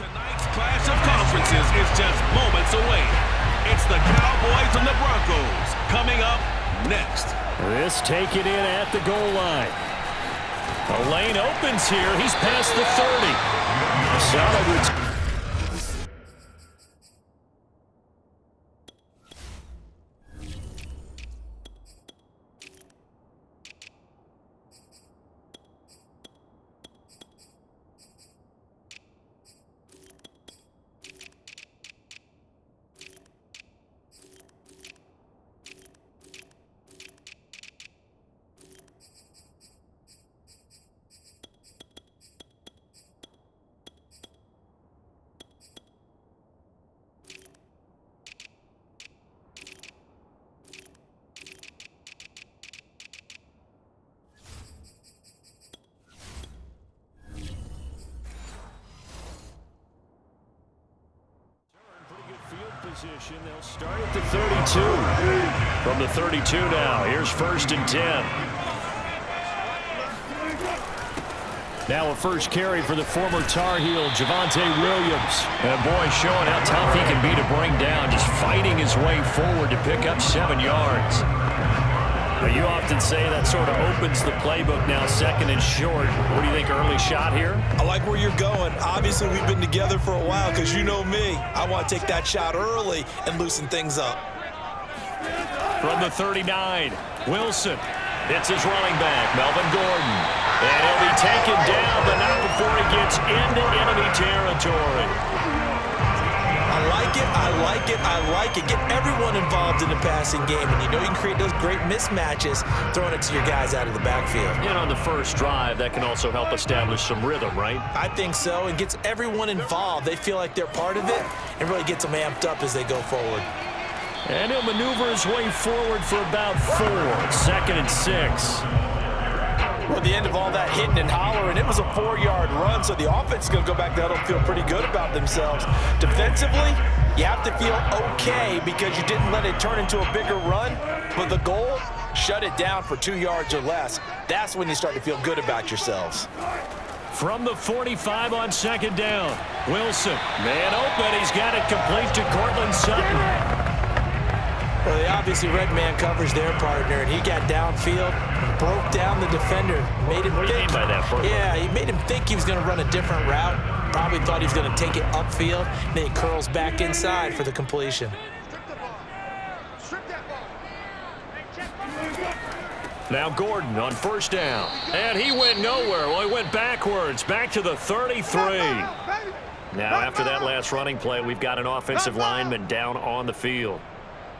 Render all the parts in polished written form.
Tonight's clash of conferences is just moments away. It's the Cowboys and the Broncos coming up next. This taken in at the goal line. The lane opens here. He's past the 30. Solid. Position. They'll start at the 32. From the 32 now, here's 1st and 10. Now a first carry for the former Tar Heel, Javonte Williams. And boy, showing how tough he can be to bring down, just fighting his way forward to pick up 7 yards. You often say that sort of opens the playbook now, 2nd and short. What do you think, early shot here? I like where you're going. Obviously, we've been together for a while because you know me. I want to take that shot early and loosen things up. From the 39, Wilson hits his running back, Melvin Gordon. And he'll be taken down, but not before he gets into enemy territory. I like it, I like it, I like it. Get everyone involved in the passing game, and you know you can create those great mismatches throwing it to your guys out of the backfield. And on the first drive, that can also help establish some rhythm, right? I think so. It gets everyone involved. They feel like they're part of it, and really gets them amped up as they go forward. And he'll maneuver his way forward for about 4. 2nd and 6. Well, at the end of all that hitting and hollering, it was a 4-yard run, so the offense is going to go back there and feel pretty good about themselves. Defensively, you have to feel okay because you didn't let it turn into a bigger run, but the goal, shut it down for 2 yards or less. That's when you start to feel good about yourselves. From the 45 on 2nd down, Wilson, man open, he's got it complete to Cortland Sutton. Well, they obviously read man coverage their partner, and he got downfield, broke down the defender, made him think. What do you mean by that, Bert? Yeah, he made him think he was going to run a different route. Probably thought he was going to take it upfield. Then he curls back inside for the completion. Now Gordon on 1st down, and he went nowhere. Well, he went backwards, back to the 33. Now, after that last running play, we've got an offensive lineman down on the field.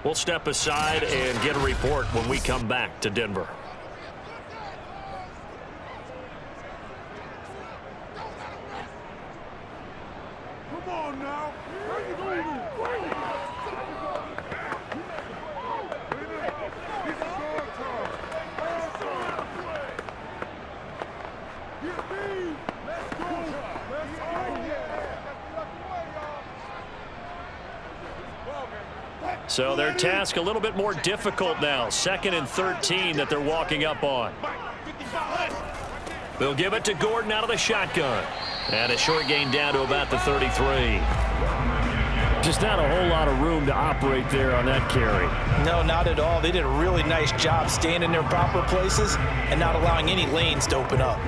We'll step aside and get a report when we come back to Denver. Come on now. Where you going? So their task a little bit more difficult now. 2nd and 13 that they're walking up on. They'll give it to Gordon out of the shotgun. And a short gain down to about the 33. Just not a whole lot of room to operate there on that carry. No, not at all. They did a really nice job staying in their proper places and not allowing any lanes to open up.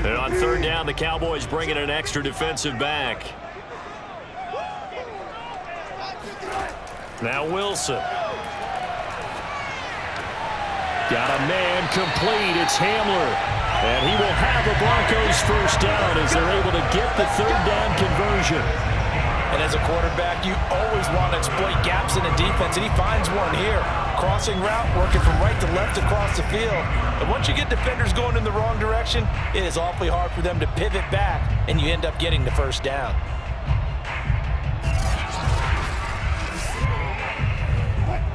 And on 3rd down, the Cowboys bring in an extra defensive back. Now Wilson. Got a man complete. It's Hamler. And he will have the Broncos 1st down as they're able to get the 3rd down conversion. And as a quarterback, you always want to exploit gaps in the defense, and he finds one here. Crossing route, working from right to left across the field. And once you get defenders going in the wrong direction, it is awfully hard for them to pivot back, and you end up getting the 1st down.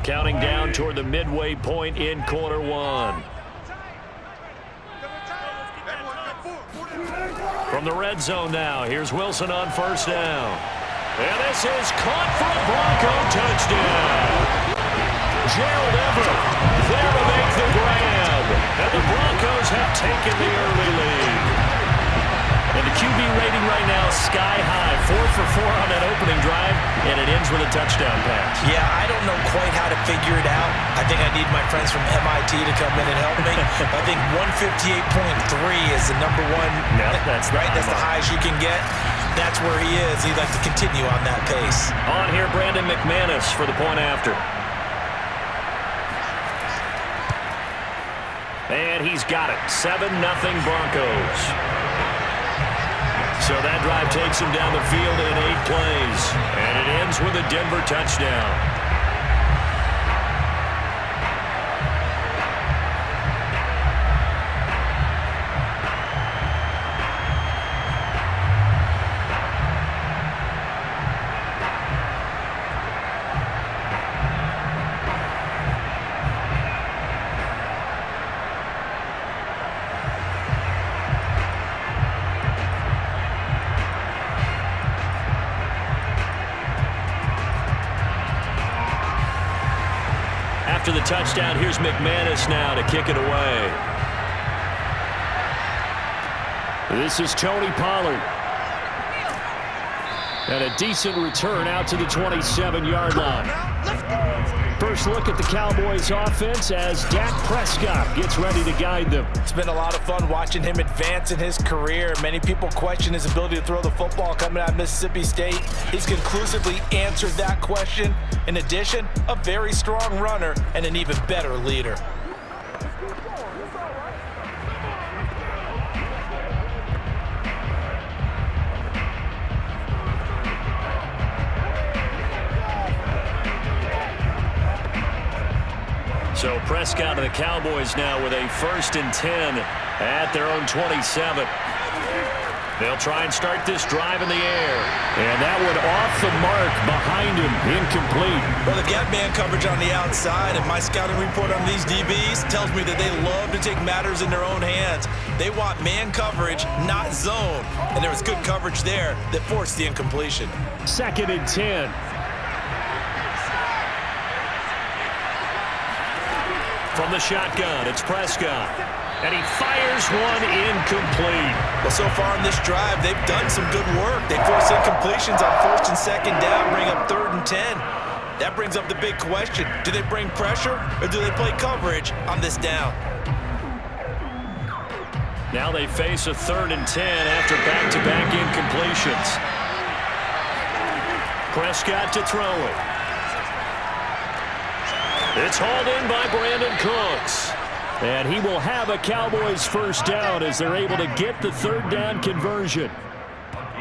Counting down toward the midway point in quarter 1. From the red zone now, here's Wilson on 1st down. And this is caught for a Bronco touchdown. Gerald Everett there to make the grab. And the Broncos have taken the early lead. sky high. 4 for 4 on that opening drive, and it ends with a touchdown pass. Yeah, I don't know quite how to figure it out. I think I need my friends from MIT to come in and help me. I think 158.3 is the number one. No, that's right. That's the highest you can get. That's where he is. He'd like to continue on that pace. On here, Brandon McManus for the point after. And he's got it. 7-0 Broncos. So that drive takes him down the field in 8 plays. And it ends with a Denver touchdown. After the touchdown, here's McManus now to kick it away. This is Tony Pollard. And a decent return out to the 27-yard line. First look at the Cowboys offense as Dak Prescott gets ready to guide them. It's been a lot of fun watching him advance in his career. Many people question his ability to throw the football coming out of Mississippi State. He's conclusively answered that question. In addition, a very strong runner and an even better leader. So Prescott and the Cowboys now with a 1st and 10 at their own 27. They'll try and start this drive in the air. And that one off the mark behind him, incomplete. Well, they've got man coverage on the outside, and my scouting report on these DBs tells me that they love to take matters in their own hands. They want man coverage, not zone. And there was good coverage there that forced the incompletion. 2nd and 10. From the shotgun, it's Prescott. And he fires one incomplete. Well, so far in this drive, they've done some good work. They force incompletions on 1st and 2nd down, bring up 3rd and 10. That brings up the big question. Do they bring pressure or do they play coverage on this down? Now they face a 3rd and 10 after back-to-back incompletions. Prescott to throw it. It's hauled in by Brandon Cooks. And he will have a Cowboys 1st down as they're able to get the 3rd down conversion.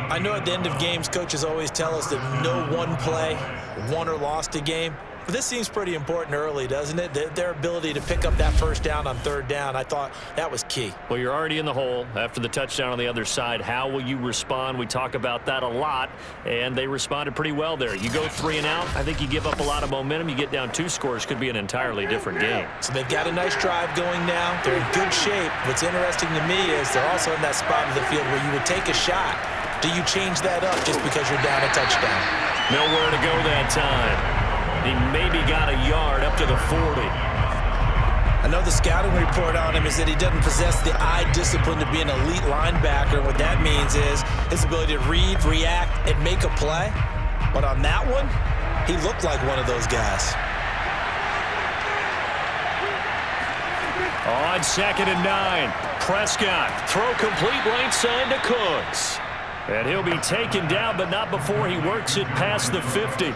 I know at the end of games, coaches always tell us that no one play won or lost a game. But this seems pretty important early, doesn't it? Their ability to pick up that 1st down on 3rd down, I thought that was key. Well, you're already in the hole after the touchdown on the other side. How will you respond? We talk about that a lot, and they responded pretty well there. You go 3 and out, I think you give up a lot of momentum. You get down 2 scores, could be an entirely different game. So they've got a nice drive going now. They're in good shape. What's interesting to me is they're also in that spot of the field where you would take a shot. Do you change that up just because you're down a touchdown? Nowhere to go that time. He maybe got a yard up to the 40. I know the scouting report on him is that he doesn't possess the eye discipline to be an elite linebacker. What that means is his ability to read, react, and make a play. But on that one, he looked like one of those guys. On 2nd and 9, Prescott throw complete right side to Cooks. And he'll be taken down, but not before he works it past the 50.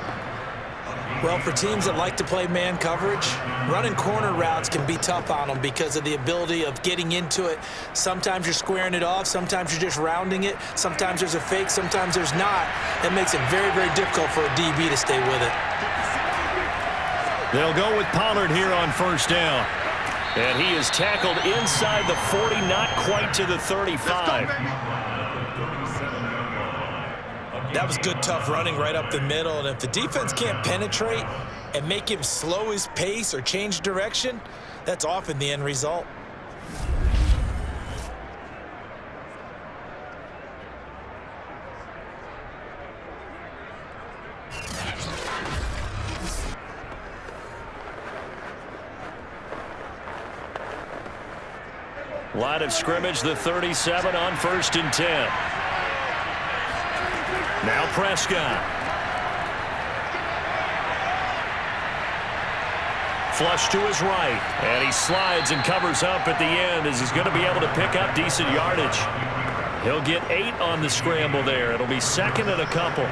Well, for teams that like to play man coverage, running corner routes can be tough on them because of the ability of getting into it. Sometimes you're squaring it off. Sometimes you're just rounding it. Sometimes there's a fake. Sometimes there's not. That makes it very, very difficult for a DB to stay with it. They'll go with Pollard here on 1st down. And he is tackled inside the 40, not quite to the 35. That was good, tough running right up the middle. And if the defense can't penetrate and make him slow his pace or change direction, that's often the end result. Line of scrimmage, the 37 on 1st and 10. Now Prescott. Flush to his right. And he slides and covers up at the end as he's going to be able to pick up decent yardage. He'll get 8 on the scramble there. It'll be second and a couple.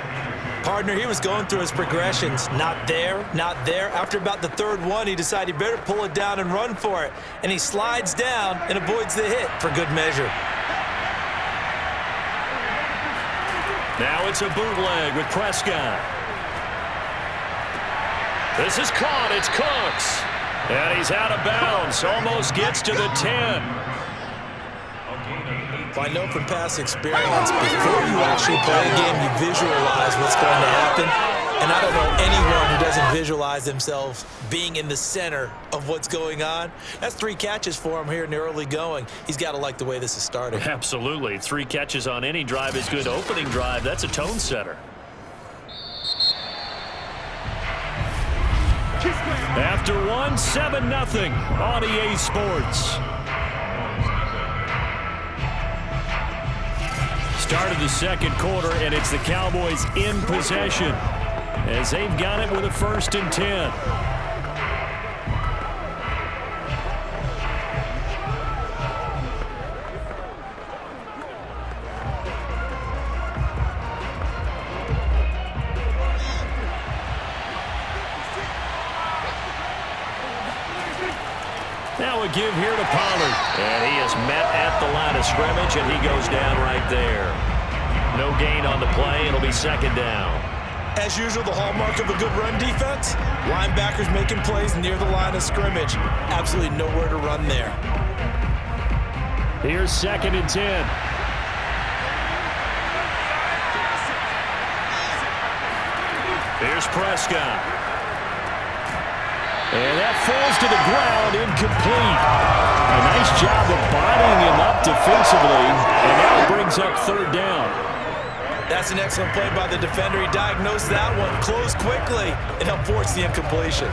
Partner, he was going through his progressions. Not there, not there. After about the third one, he decided he better pull it down and run for it. And he slides down and avoids the hit for good measure. Now it's a bootleg with Prescott. This is caught. It's Cooks. And he's out of bounds. Almost gets to the 10. I know from past experience, before you actually play a game, you visualize what's going to happen. And I don't know anyone who doesn't visualize themselves being in the center of what's going on. That's 3 catches for him here in the early going. He's got to like the way this is starting. Absolutely. 3 catches on any drive is good. Opening drive, that's a tone setter. After 1, 7-0 on EA Sports. Start of the second quarter, and it's the Cowboys in possession as they've got it with a 1st and 10. Now a give here to Pollard. And he is met at the line of scrimmage, and he goes down right there. No gain on the play. It'll be second down. As usual, the hallmark of a good run defense, linebackers making plays near the line of scrimmage. Absolutely nowhere to run there. Here's 2nd and 10. Here's Prescott. And that falls to the ground, incomplete. A nice job of bodying him up defensively, and now it brings up 3rd down. That's an excellent play by the defender. He diagnosed that one, closed quickly, and helped force the incompletion.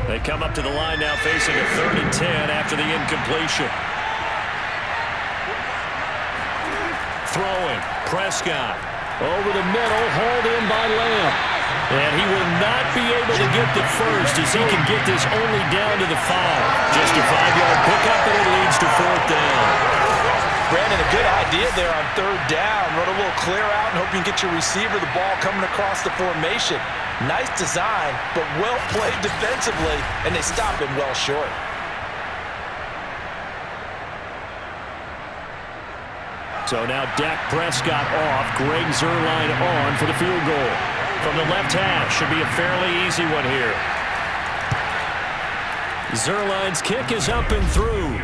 They come up to the line now facing a 3rd and 10 after the incompletion. Throwing, Prescott. Over the middle, hauled in by Lamb. And he will not be able to get the first as he can get this only down to the 5. Just a 5-yard pickup, and it leads to 4th down. Brandon, a good idea there on 3rd down. Run a little clear out and hope you can get your receiver the ball coming across the formation. Nice design, but well played defensively, and they stop him well short. So now Dak Prescott off, Greg Zuerlein on for the field goal. From the left hash, should be a fairly easy one here. Zuerlein's kick is up and through.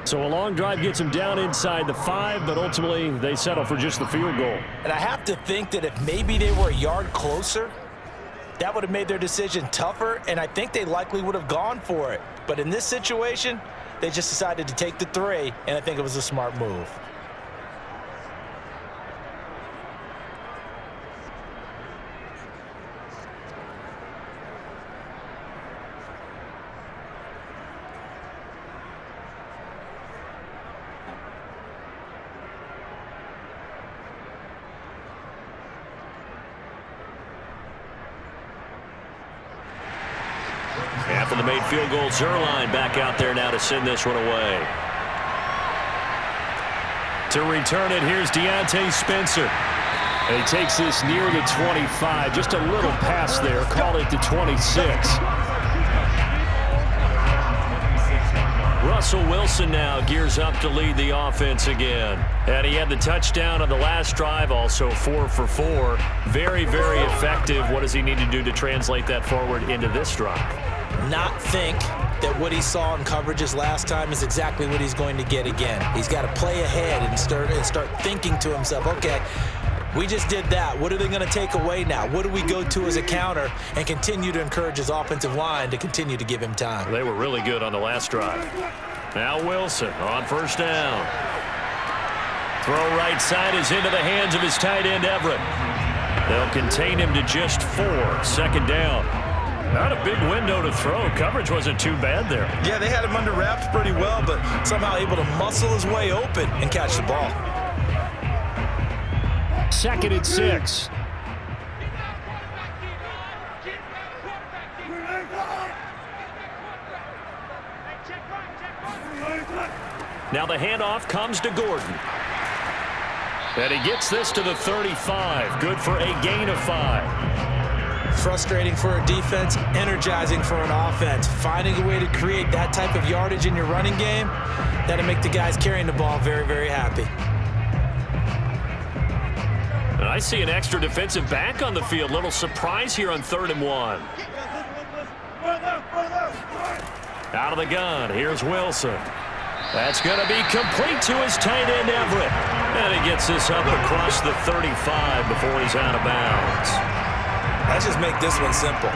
So a long drive gets him down inside the 5, but ultimately they settle for just the field goal. And I have to think that if maybe they were a yard closer, that would have made their decision tougher, and I think they likely would have gone for it. But in this situation, they just decided to take the 3, and I think it was a smart move. After the made field goal, Zuerlein back out there now to send this one away. To return it, here's Deontay Spencer. And he takes this near the 25. Just a little pass there. Call it the 26. Russell Wilson now gears up to lead the offense again. And he had the touchdown on the last drive, also 4 for 4. Very, very effective. What does he need to do to translate that forward into this drive? Not think that what he saw in coverages last time is exactly what he's going to get again. He's got to play ahead and start thinking to himself, okay, we just did that. What are they going to take away now? What do we go to as a counter? And continue to encourage his offensive line to continue to give him time. They were really good on the last drive. Now Wilson on 1st down. Throw right side is into the hands of his tight end, Everett. They'll contain him to just 4. 2nd down. Not a big window to throw. Coverage wasn't too bad there. Yeah, they had him under wraps pretty well, but somehow able to muscle his way open and catch the ball. 2nd and 6. Now the handoff comes to Gordon. And he gets this to the 35. Good for a gain of 5. Frustrating for a defense, energizing for an offense. Finding a way to create that type of yardage in your running game, that'll make the guys carrying the ball very, very happy. And I see an extra defensive back on the field. Little surprise here on 3rd and 1. Out of the gun, here's Wilson. That's going to be complete to his tight end, Everett. And he gets this up across the 35 before he's out of bounds. Let's just make this one simple.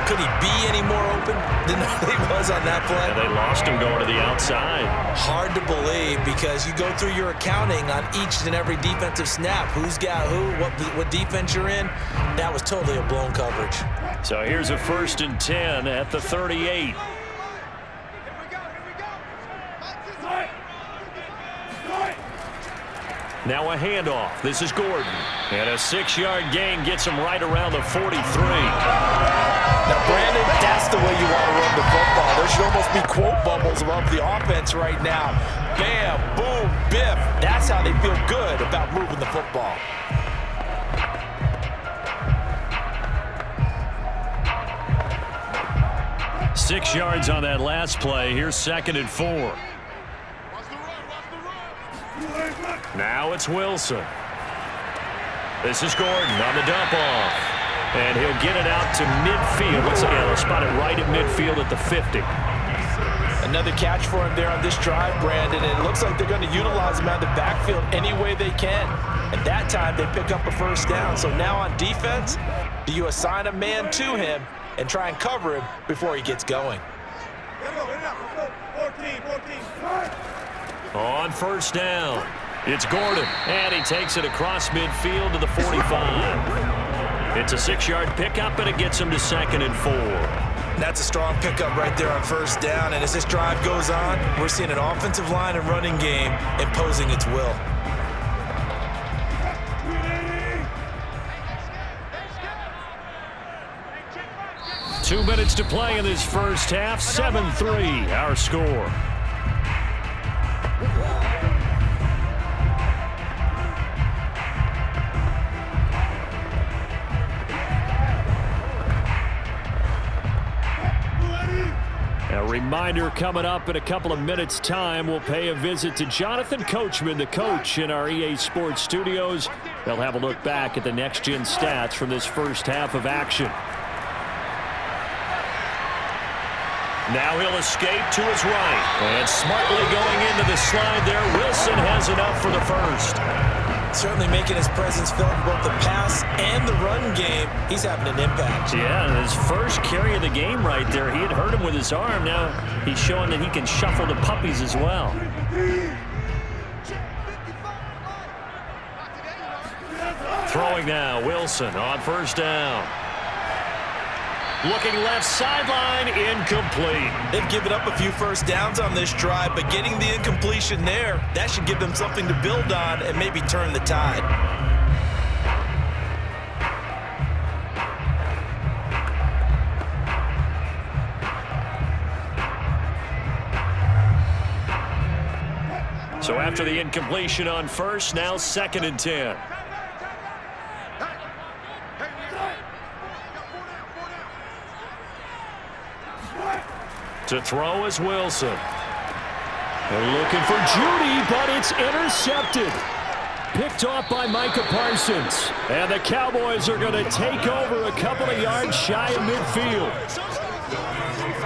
Could he be any more open than he was on that play? And they lost him going to the outside. Hard to believe because you go through your accounting on each and every defensive snap. Who's got who, what defense you're in. That was totally a blown coverage. So here's a 1st and 10 at the 38. Now a handoff. This is Gordon. And a 6-yard gain gets him right around the 43. Now, Brandon, that's the way you want to run the football. There should almost be quote bubbles above the offense right now. Bam, boom, biff. That's how they feel good about moving the football. Six yards on that last play. Here's 2nd and 4. Now it's Wilson. This is Gordon on the dump off. And he'll get it out to midfield. They'll spot it right at midfield at the 50. Another catch for him there on this drive, Brandon. And it looks like they're going to utilize him out of the backfield any way they can. And that time they pick up a 1st down. So now on defense, do you assign a man to him and try and cover him before he gets going? On 1st down, it's Gordon. And he takes it across midfield to the 45. It's a 6-yard pickup, and it gets him to 2nd and 4. That's a strong pickup right there on 1st down. And as this drive goes on, we're seeing an offensive line and running game imposing its will. Two minutes to play in this first half. 7-3, our score. A reminder coming up in a couple of minutes' time. We'll pay a visit to Jonathan Coachman, the coach in our EA Sports studios. They'll have a look back at the next-gen stats from this first half of action. Now he'll escape to his right. And smartly going into the slide there. Wilson has enough for the 1st. Certainly making his presence felt in both the pass and the run game. He's having an impact. Yeah, and his first carry of the game right there. He had hurt him with his arm. Now he's showing that he can shuffle the puppies as well. Throwing now, Wilson on 1st down. Looking left sideline, incomplete. They've given up a few 1st downs on this drive, but getting the incompletion there, that should give them something to build on and maybe turn the tide. So after the incompletion on 1st, now 2nd and 10. To throw is Wilson. They're looking for Judy, but it's intercepted. Picked off by Micah Parsons. And the Cowboys are going to take over a couple of yards shy of midfield.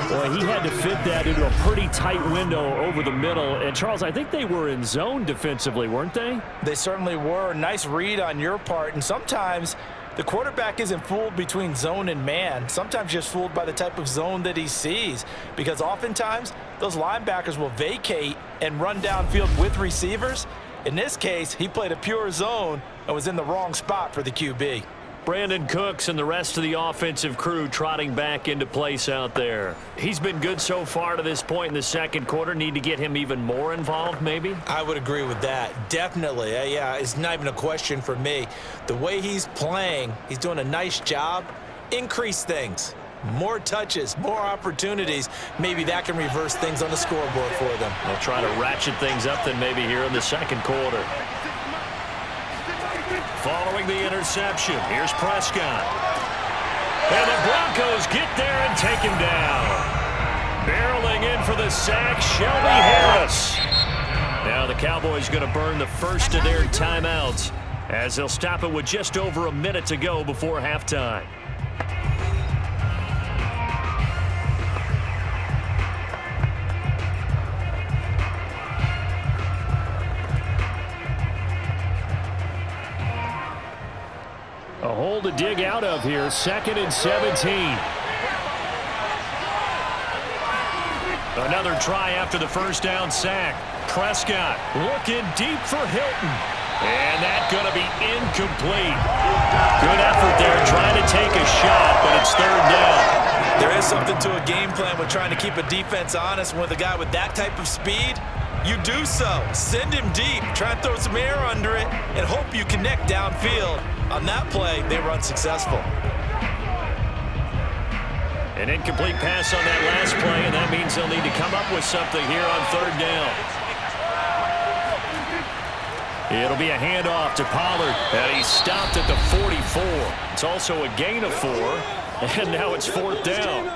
Boy, he had to fit that into a pretty tight window over the middle. And, Charles, I think they were in zone defensively, weren't they? They certainly were. Nice read on your part. And sometimes the quarterback isn't fooled between zone and man. Sometimes just fooled by the type of zone that he sees. Because oftentimes, those linebackers will vacate and run downfield with receivers. In this case, he played a pure zone and was in the wrong spot for the QB. Brandon Cooks and the rest of the offensive crew trotting back into place out there. He's been good so far to this point in the second quarter. Need to get him even more involved, maybe? I would agree with that. Definitely. Yeah, it's not even a question for me. The way he's playing, he's doing a nice job. Increase things. More touches, more opportunities. Maybe that can reverse things on the scoreboard for them. They'll try to ratchet things up then maybe here in the second quarter. Following the interception, here's Prescott. And the Broncos get there and take him down. Barreling in for the sack, Shelby Harris. Now the Cowboys going to burn the first of their timeouts as they'll stop it with just over a minute to go before halftime. A hole to dig out of here, 2nd and 17. Another try after the first down sack. Prescott looking deep for Hilton. And that's going to be incomplete. Good effort there trying to take a shot, but it's 3rd down. There is something to a game plan with trying to keep a defense honest. With a guy with that type of speed, you do so. Send him deep, try and throw some air under it, and hope you connect downfield. On that play, they were unsuccessful. An incomplete pass on that last play, and that means they'll need to come up with something here on 3rd down. It'll be a handoff to Pollard, and he's stopped at the 44. It's also a gain of 4, and now it's 4th down.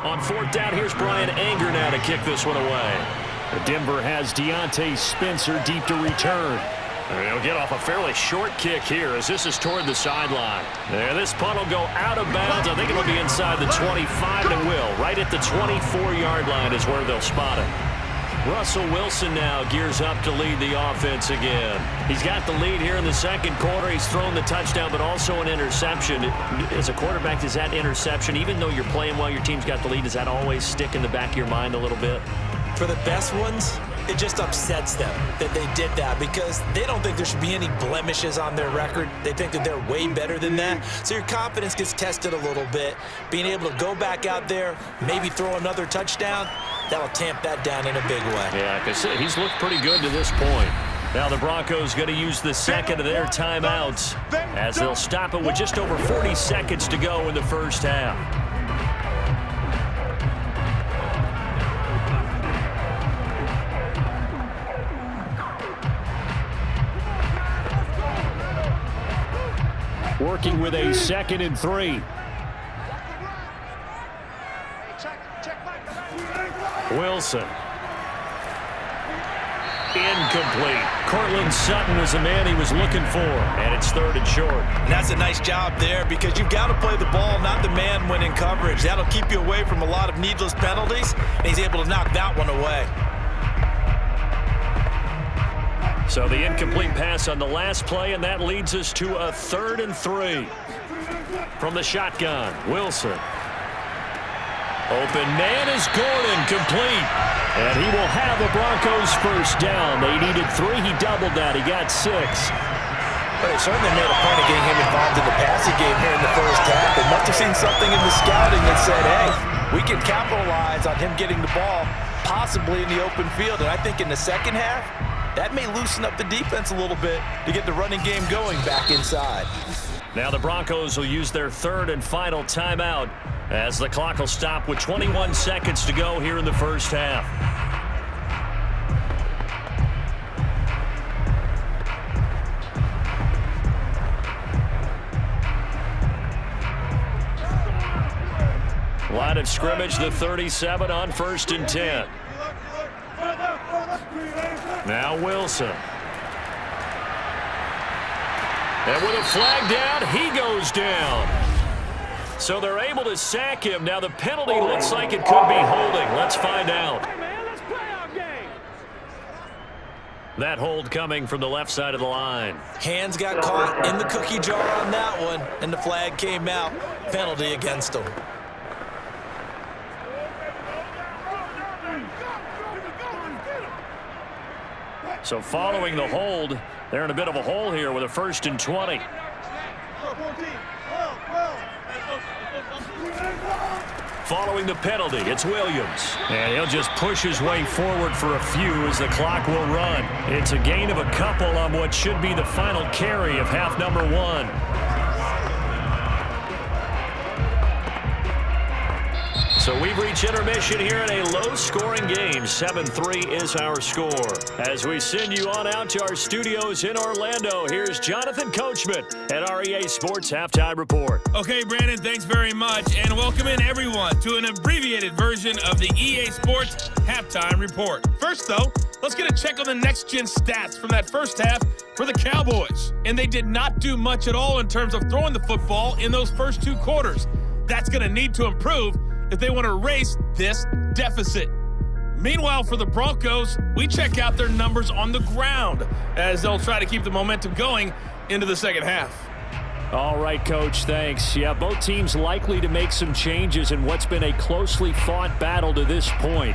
On 4th down, here's Brian Anger now to kick this one away. Denver has Deontay Spencer deep to return. He'll get off a fairly short kick here as this is toward the sideline. There, this punt will go out of bounds. I think it'll be inside the 25, and it will. Right at the 24-yard line is where they'll spot it. Russell Wilson now gears up to lead the offense again. He's got the lead here in the second quarter. He's thrown the touchdown, but also an interception. As a quarterback, does that interception, even though you're playing while your team's got the lead, does that always stick in the back of your mind a little bit? For the best ones, it just upsets them that they did that because they don't think there should be any blemishes on their record. They think that they're way better than that. So your confidence gets tested a little bit. Being able to go back out there, maybe throw another touchdown, that'll tamp that down in a big way. Yeah, because he's looked pretty good to this point. Now the Broncos going to use the second of their timeouts as they'll stop it with just over 40 seconds to go in the first half. Working with a 2nd and 3. Wilson. Incomplete. Cortland Sutton was the man he was looking for, and it's 3rd and short. And that's a nice job there because you've got to play the ball, not the man when in coverage. That'll keep you away from a lot of needless penalties, and he's able to knock that one away. So the incomplete pass on the last play, and that leads us to a 3rd and 3. From the shotgun, Wilson. Open man is Gordon, complete. And he will have the Broncos first down. They needed 3. He doubled that. He got 6. But they certainly made a point of getting him involved in the passing game here in the first half. They must have seen something in the scouting that said, hey, we can capitalize on him getting the ball, possibly in the open field. And I think in the second half, that may loosen up the defense a little bit to get the running game going back inside. Now the Broncos will use their 3rd and final timeout as the clock will stop with 21 seconds to go here in the first half. Line of scrimmage, the 37 on 1st and 10. Now Wilson. And with a flag down, he goes down. So they're able to sack him. Now the penalty looks like it could be holding. Let's find out. Hey, man, let's play our game. That hold coming from the left side of the line. Hands got caught in the cookie jar on that one, and the flag came out. Penalty against them. So following the hold, they're in a bit of a hole here with a 1st and 20. Following the penalty, it's Williams. And he'll just push his way forward for a few as the clock will run. It's a gain of a couple on what should be the final carry of half number 1. So we've reached intermission here in a low-scoring game. 7-3 is our score. As we send you on out to our studios in Orlando, here's Jonathan Coachman at our EA Sports Halftime Report. Okay, Brandon, thanks very much, and welcome in everyone to an abbreviated version of the EA Sports Halftime Report. First, though, let's get a check on the next-gen stats from that first half for the Cowboys. And they did not do much at all in terms of throwing the football in those first 2 quarters. That's going to need to improve if they want to erase this deficit. Meanwhile, for the Broncos, we check out their numbers on the ground as they'll try to keep the momentum going into the second half. All right, Coach, thanks. Yeah, both teams likely to make some changes in what's been a closely fought battle to this point.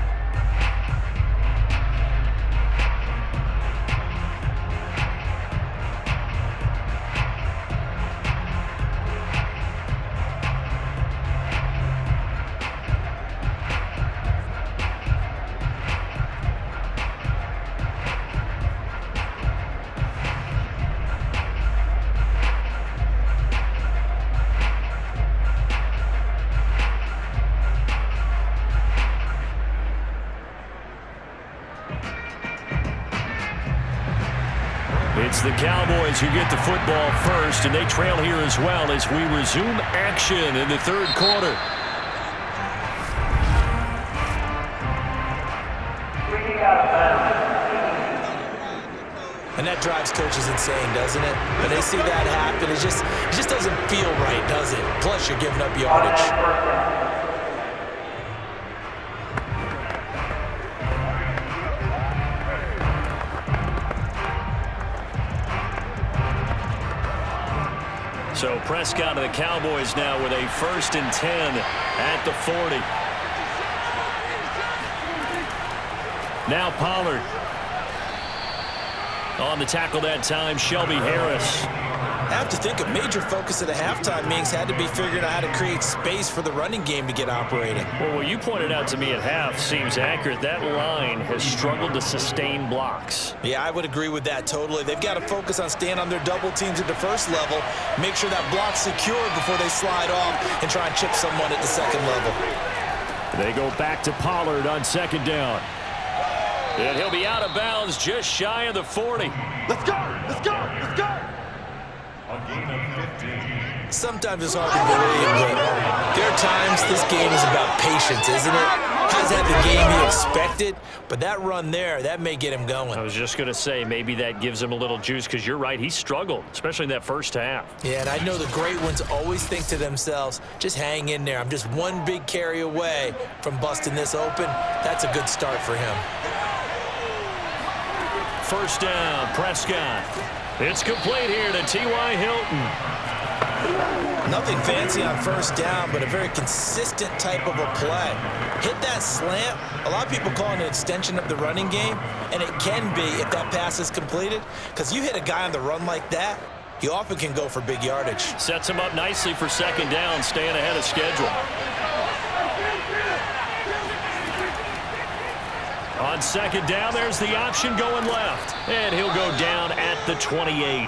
It's the Cowboys who get the football first, and they trail here as well as we resume action in the 3rd quarter. And that drives coaches insane, doesn't it? When they see that happen, it just doesn't feel right, does it? Plus, you're giving up yardage. So Prescott of the Cowboys now with a 1st and 10 at the 40. Now Pollard. On the tackle that time, Shelby Harris. I have to think a major focus of the halftime meetings had to be figuring out how to create space for the running game to get operating. Well, what you pointed out to me at half seems accurate. That line has struggled to sustain blocks. Yeah, I would agree with that totally. They've got to focus on staying on their double teams at the first level, make sure that block's secured before they slide off and try and chip someone at the second level. They go back to Pollard on 2nd down. And he'll be out of bounds just shy of the 40. Let's go! Let's go! Let's go! Sometimes it's hard to believe, but there are times this game is about patience, isn't it? Hasn't had the game he expected, but that run there, that may get him going. I was just going to say, maybe that gives him a little juice, because you're right, he struggled, especially in that first half. Yeah, and I know the great ones always think to themselves, just hang in there. I'm just one big carry away from busting this open. That's a good start for him. 1st down, Prescott. It's complete here to T.Y. Hilton. Nothing fancy on 1st down, but a very consistent type of a play. Hit that slant. A lot of people call it an extension of the running game, and it can be if that pass is completed, because you hit a guy on the run like that, you often can go for big yardage. Sets him up nicely for 2nd down, staying ahead of schedule. On 2nd down, there's the option going left. And he'll go down at the 28.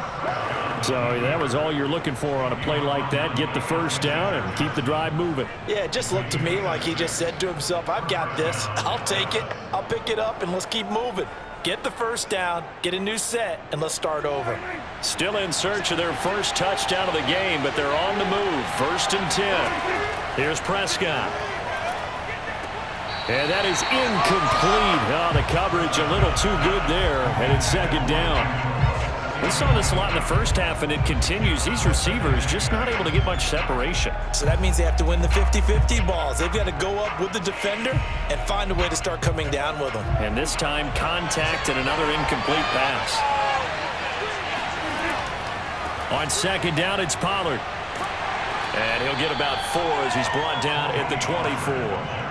So that was all you're looking for on a play like that. Get the 1st down and keep the drive moving. Yeah, it just looked to me like he just said to himself, I've got this. I'll take it. I'll pick it up, and let's keep moving. Get the 1st down, get a new set, and let's start over. Still in search of their first touchdown of the game, but they're on the move. 1st and 10. Here's Prescott. And that is incomplete. Oh, the coverage a little too good there, and it's 2nd down. We saw this a lot in the first half, and it continues. These receivers just not able to get much separation. So that means they have to win the 50-50 balls. They've got to go up with the defender and find a way to start coming down with them. And this time, contact and another incomplete pass. On second down, it's Pollard. And he'll get about 4 as he's brought down at the 24.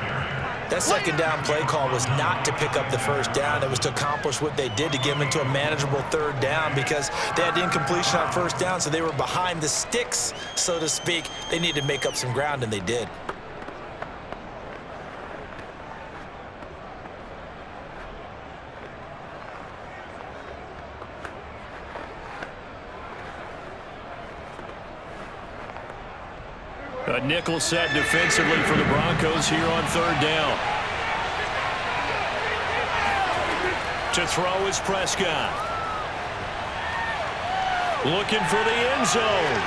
That second down play call was not to pick up the first down. It was to accomplish what they did, to get them into a manageable third down, because they had incompletion on first down, so they were behind the sticks, so to speak. They needed to make up some ground, and they did. A nickel set defensively for the Broncos here on third down. To throw is Prescott. Looking for the end zone.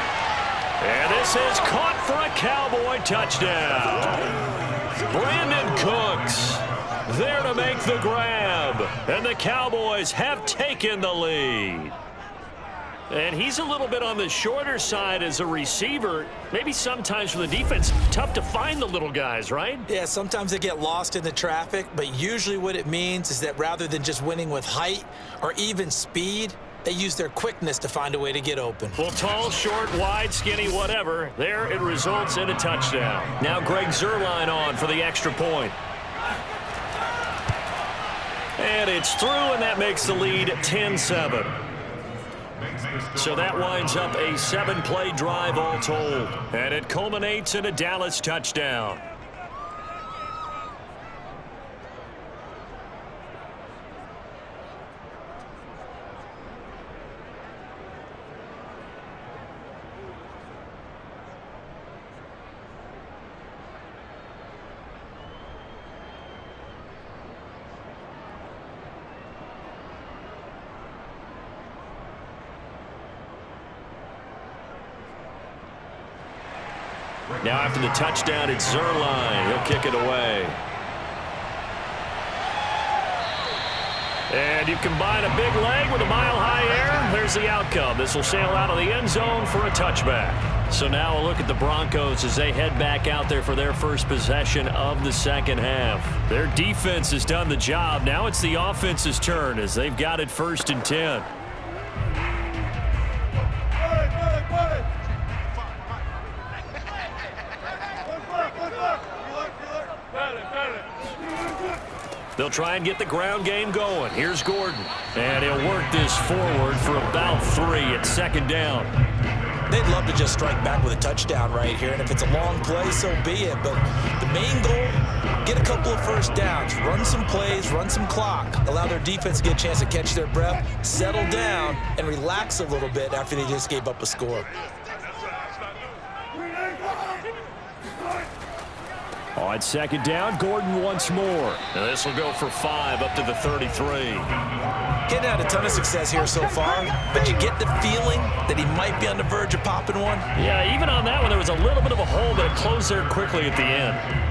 And this is caught for a Cowboy touchdown. Brandon Cooks there to make the grab. And the Cowboys have taken the lead. And he's a little bit on the shorter side as a receiver. Maybe sometimes for the defense, tough to find the little guys, right? Yeah, sometimes they get lost in the traffic, but usually what it means is that rather than just winning with height or even speed, they use their quickness to find a way to get open. Well, tall, short, wide, skinny, whatever. There it results in a touchdown. Now Greg Zuerlein on for the extra point. And it's through, and that makes the lead 10-7. So that winds up a 7-play drive all told. And it culminates in a Dallas touchdown. Now after the touchdown, it's Zuerlein. He'll kick it away. And you combine a big leg with a mile-high air. There's the outcome. This will sail out of the end zone for a touchback. So now a look at the Broncos as they head back out there for their first possession of the second half. Their defense has done the job. Now it's the offense's turn as they've got it 1st and 10. They'll try and get the ground game going. Here's Gordon. And he'll work this forward for about 3 at second down. They'd love to just strike back with a touchdown right here, and if it's a long play, so be it. But the main goal, get a couple of first downs, run some plays, run some clock, allow their defense to get a chance to catch their breath, settle down, and relax a little bit after they just gave up a score. On second down, Gordon once more. And this will go for 5 up to the 33. Getting had a ton of success here so far, but you get the feeling that he might be on the verge of popping one. Yeah, even on that one, there was a little bit of a hole, but it closed there quickly at the end.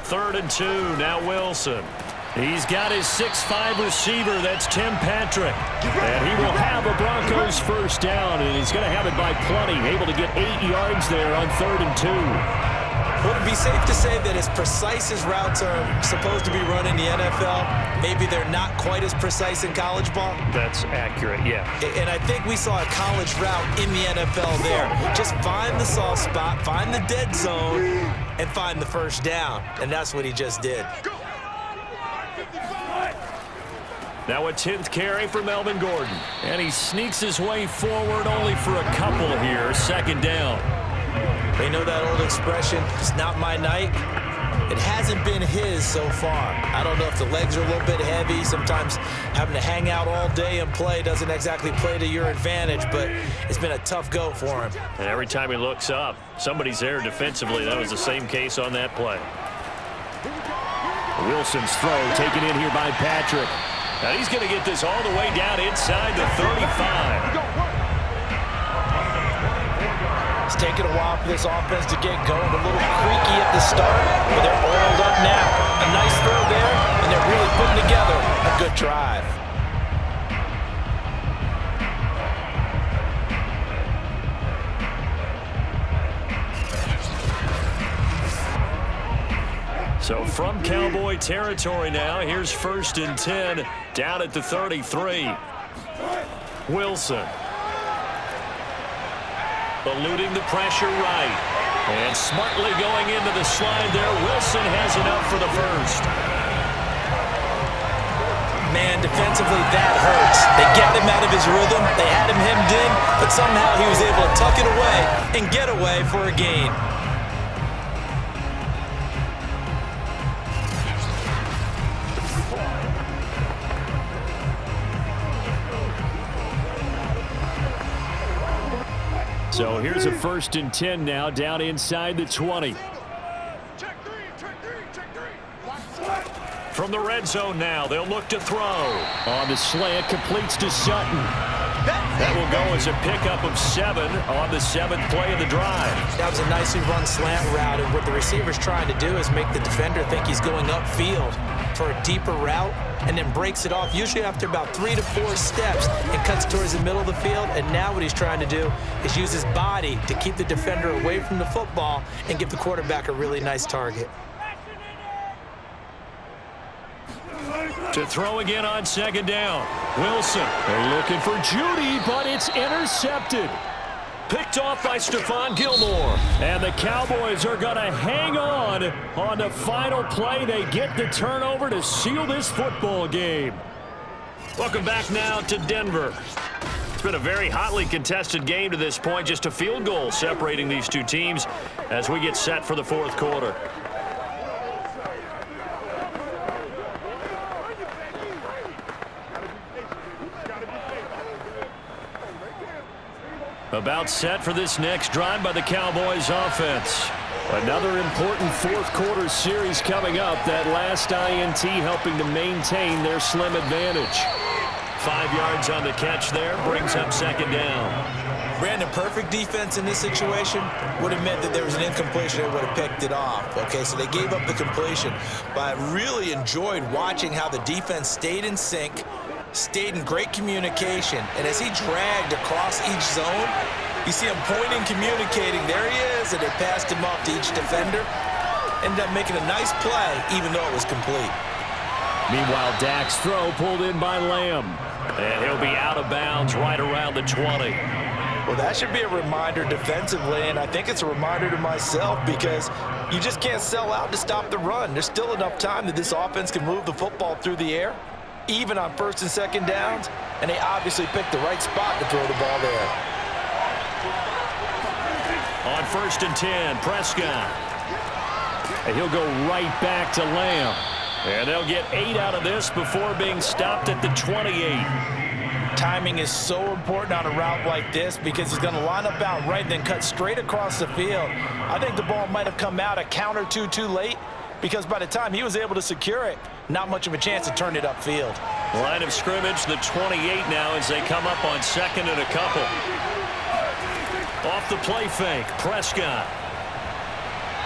Third and 2, now Wilson. He's got his 6'5" receiver, that's Tim Patrick. And he will have a Broncos first down, and he's going to have it by plenty, able to get 8 yards there on 3rd and 2. Would it be safe to say that as precise as routes are supposed to be run in the NFL, maybe they're not quite as precise in college ball? That's accurate, yeah. And I think we saw a college route in the NFL there. Just find the soft spot, find the dead zone, and find the first down. And that's what he just did. Now a 10th carry for Melvin Gordon. And he sneaks his way forward only for a couple here, second down. They know that old expression, it's not my night. It hasn't been his so far. I don't know if the legs are a little bit heavy. Sometimes having to hang out all day and play doesn't exactly play to your advantage, but it's been a tough go for him. And every time he looks up, somebody's there defensively. That was the same case on that play. Wilson's throw taken in here by Patrick. Now he's going to get this all the way down inside the 35. It's taken a while for this offense to get going. A little creaky at the start, but they're oiled up now. A nice throw there, and they're really putting together a good drive. So from Cowboy territory now, here's 1st and 10 down at the 33. Wilson. Eluding the pressure right. And smartly going into the slide there. Wilson has enough for the first. Man, defensively, that hurts. They got him out of his rhythm. They had him hemmed in, but somehow he was able to tuck it away and get away for a gain. So here's a 1st and 10 now down inside the 20. Check three. From the red zone now, they'll look to throw. On the slant, completes to Sutton. That will go as a pickup of 7 on the 7th play of the drive. That was a nicely run slant route, and what the receiver's trying to do is make the defender think he's going upfield for a deeper route, and then breaks it off, usually after about 3 to 4 steps, and cuts towards the middle of the field. And now what he's trying to do is use his body to keep the defender away from the football and give the quarterback a really nice target. To throw again on 2nd down. Wilson. They're looking for Judy, but it's intercepted. Picked off by Stephon Gilmore. And the Cowboys are going to hang on the final play. They get the turnover to seal this football game. Welcome back now to Denver. It's been a very hotly contested game to this point. Just a field goal separating these two teams as we get set for the 4th quarter. About set for this next drive by the Cowboys offense. Another important 4th quarter series coming up. That last INT helping to maintain their slim advantage. 5 yards on the catch there. Brings up 2nd down. Brandon, perfect defense in this situation would have meant that there was an incompletion. They would have picked it off. Okay, so they gave up the completion. But I really enjoyed watching how the defense stayed in sync, stayed in great communication, and as he dragged across each zone, you see him pointing, communicating. There he is, and they passed him off to each defender. Ended up making a nice play, even though it was complete. Meanwhile, Dak's throw pulled in by Lamb. And he'll be out of bounds right around the 20. Well, that should be a reminder defensively, and I think it's a reminder to myself because you just can't sell out to stop the run. There's still enough time that this offense can move the football through the air, even on 1st and 2nd downs, and they obviously picked the right spot to throw the ball there. On 1st and 10, Prescott. And he'll go right back to Lamb. And they'll get 8 out of this before being stopped at the 28. Timing is so important on a route like this because he's going to line up out right and then cut straight across the field. I think the ball might have come out a count or two too late because by the time he was able to secure it, not much of a chance to turn it upfield. Line of scrimmage, the 28 now as they come up on 2nd and a couple. Off the play fake, Prescott.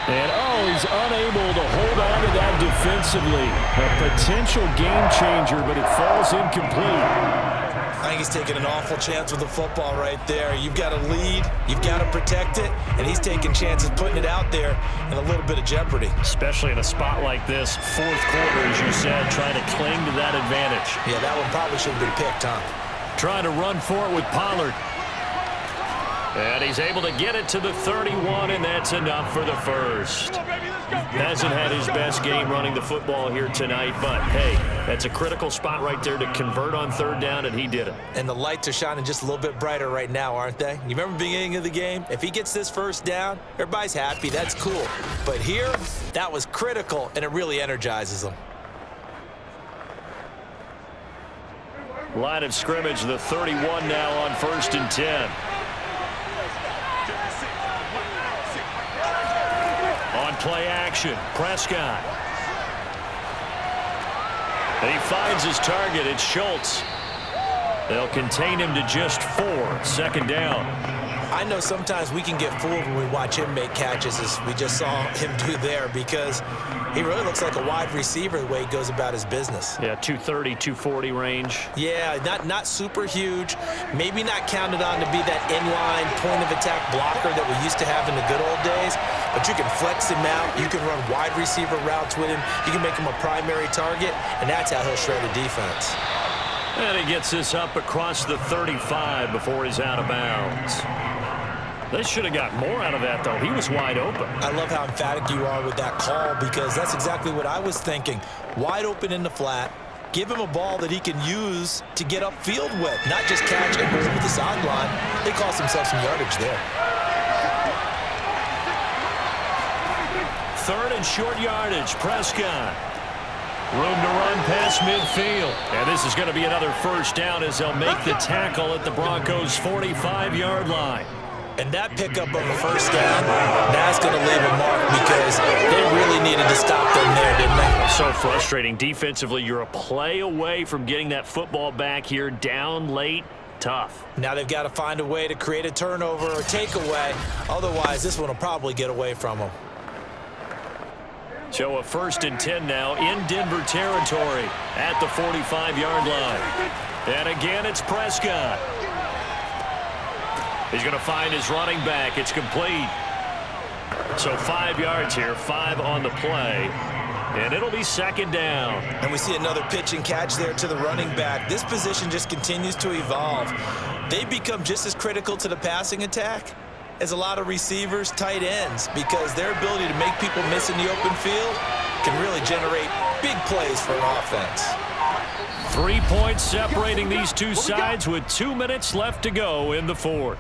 And, he's unable to hold on to that defensively. A potential game changer, but it falls incomplete. I think he's taking an awful chance with the football right there. You've got to lead, you've got to protect it, and he's taking chances putting it out there in a little bit of jeopardy. Especially in a spot like this, 4th quarter, as you said, trying to cling to that advantage. Yeah, that one probably should have been picked, huh? Trying to run for it with Pollard. And he's able to get it to the 31, and that's enough for the first. Hasn't had his best game running the football here tonight, but, hey, that's a critical spot right there to convert on 3rd down, and he did it. And the lights are shining just a little bit brighter right now, aren't they? You remember the beginning of the game? If he gets this 1st down, everybody's happy. That's cool. But here, that was critical, and it really energizes them. Line of scrimmage, the 31 now on 1st and 10. On play action, Prescott. And he finds his target. It's Schultz. They'll contain him to just 4. 2nd down. I know sometimes we can get fooled when we watch him make catches, as we just saw him do there, because he really looks like a wide receiver the way he goes about his business. Yeah, 230, 240 range. Yeah, not super huge. Maybe not counted on to be that inline point-of-attack blocker that we used to have in the good old days, but you can flex him out. You can run wide receiver routes with him. You can make him a primary target, and that's how he'll shred a defense. And he gets this up across the 35 before he's out of bounds. They should have got more out of that, though. He was wide open. I love how emphatic you are with that call, because that's exactly what I was thinking. Wide open in the flat. Give him a ball that he can use to get upfield with, not just catch and go over the sideline. They cost themselves some yardage there. 3rd and short yardage. Prescott. Room to run past midfield. And this is going to be another 1st down as they'll make the tackle at the Broncos' 45-yard line. And that pickup of a 1st down, that's going to leave a mark, because they really needed to stop them there, didn't they? So frustrating. Defensively, you're a play away from getting that football back here. Down late. Tough. Now they've got to find a way to create a turnover or takeaway. Otherwise, this one will probably get away from them. So a 1st and 10 now in Denver territory at the 45-yard line. And again, it's Prescott. He's going to find his running back. It's complete. So 5 yards here, 5 on the play. And it'll be 2nd down. And we see another pitch and catch there to the running back. This position just continues to evolve. They become just as critical to the passing attack as a lot of receivers, tight ends, because their ability to make people miss in the open field can really generate big plays for an offense. 3 points separating these two sides with 2 minutes left to go in the 4th.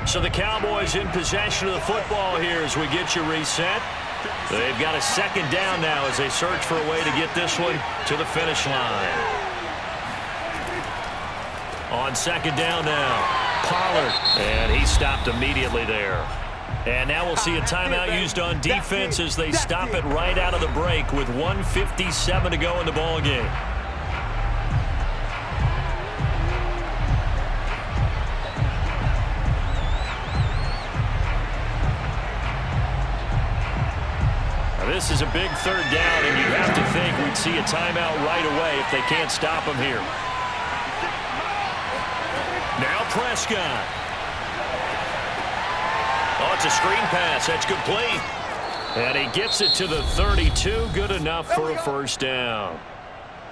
So the Cowboys in possession of the football here as we get you reset. They've got a 2nd down now as they search for a way to get this one to the finish line. On 2nd down now. Pollard, and he stopped immediately there. And now we'll see a timeout used on defense as they stop it right out of the break with 1:57 to go in the ball game. Now this is a big 3rd down, and you'd have to think we'd see a timeout right away if they can't stop him here. Now Prescott. Oh, it's a screen pass. That's complete. And he gets it to the 32. Good enough for a 1st down.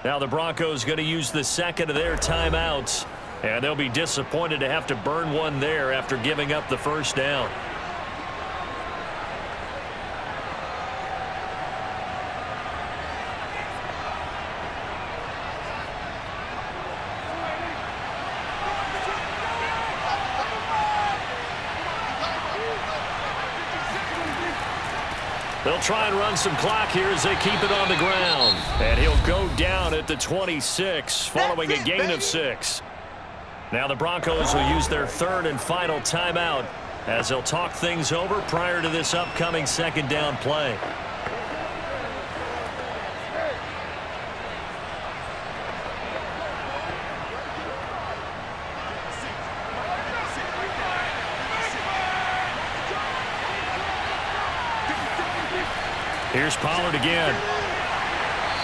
Now the Broncos going to use the 2nd of their timeouts. And they'll be disappointed to have to burn one there after giving up the 1st down. They'll try and run some clock here as they keep it on the ground. And he'll go down at the 26 following a gain of 6. Now the Broncos will use their 3rd and final timeout as they'll talk things over prior to this upcoming 2nd down play. Here's Pollard again.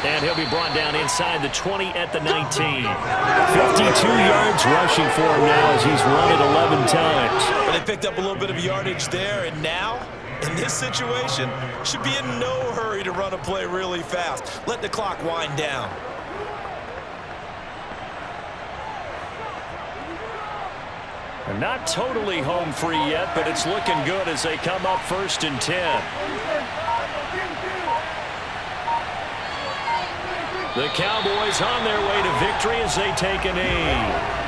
And he'll be brought down inside the 20 at the 19. 52 yards rushing for him now as he's run it 11 times. Well, they picked up a little bit of yardage there, and now, in this situation, should be in no hurry to run a play really fast. Let the clock wind down. And not totally home free yet, but it's looking good as they come up 1st and 10. The Cowboys on their way to victory as they take a knee.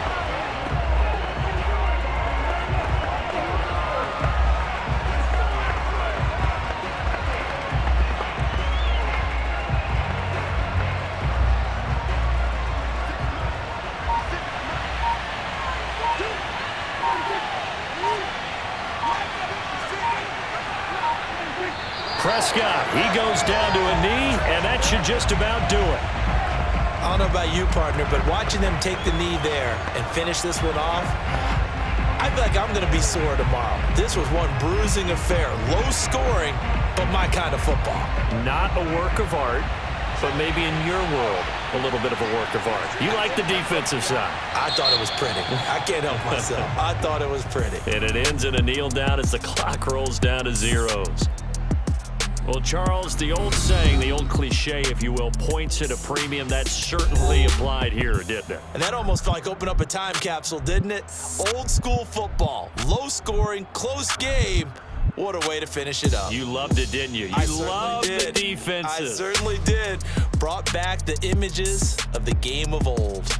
Prescott, he goes down to a knee, and that should just about do it. I don't know about you, partner, but watching them take the knee there and finish this one off, I feel like I'm going to be sore tomorrow. This was one bruising affair. Low scoring, but my kind of football. Not a work of art, but maybe in your world, a little bit of a work of art. You like the defensive side. I thought it was pretty. I can't help myself. I thought it was pretty. And it ends in a kneel down as the clock rolls down to zeros. Well, Charles, the old saying, the old cliche, if you will, points at a premium. That certainly applied here, didn't it? And that almost felt like opened up a time capsule, didn't it? Old school football. Low scoring, close game. What a way to finish it up. You loved it, didn't you? You loved the defenses. I certainly did. Brought back the images of the game of old.